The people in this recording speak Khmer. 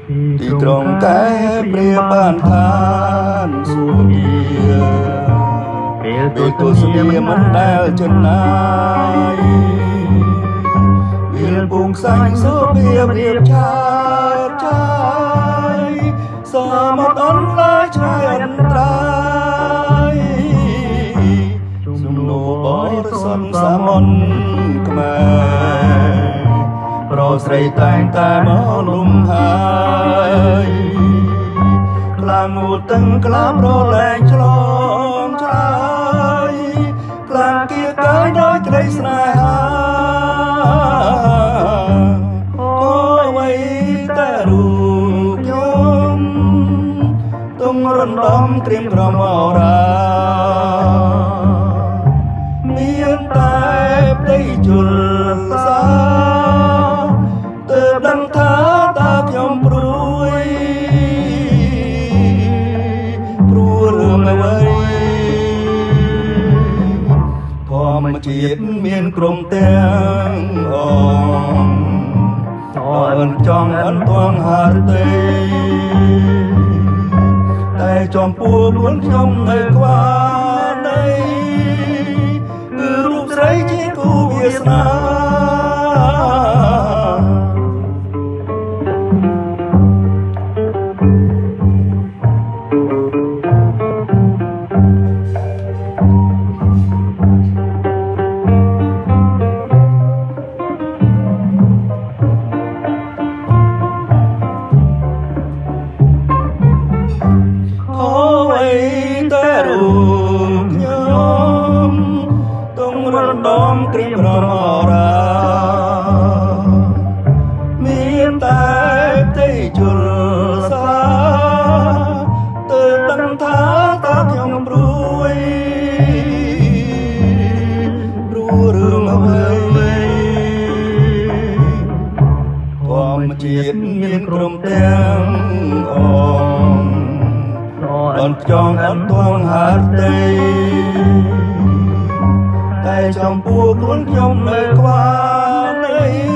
ទីក្រុងកែព្រាបានឋានសួគ៌ពេលទស្សនាមិនដែលចំណាយវាលពងខ្សាញ់សូភារៀបឆាតចាយសមុទ្រអន់ឡាយឆ្ងាយអន្តរាយសំណួរបរិសុទ្ធសាមញ្ញខ្មែរប្រស្រីតែងតែមកលំហើយខ្លាំងងូតឹងក្លាប្រលែងឆ្លងឆ្លើយខ្លាំងគៀកកាយដោយក្តីស្នេហាក៏អ្វីតែរូបខ្ញុំទុំរំដំត្រៀមក្រមអរាមានតែផ្ទៃជលសាទើបដឹងថាតើខ្ញុំព្រួយរឿងអ្វីធម្មជាតិមានក្រុមទាំងអងអនចង់អនទងហារទេតែចំពោះខ្លួនខ្ញុំនៅខ្វះនៃគឺរូបស្រីជាគូវាសនាដំក្រៀមរមរាមានតែផ្ទៃជលសាទើបដឹងថាតើខ្ញុំព្រួយរឿងអ្វីធម្មជាតិមានក្រុមទាំងអងអនខ្យងអនទងហារទេតែចំពោះខ្លួនខ្ញុំនៅខ្វះនៃ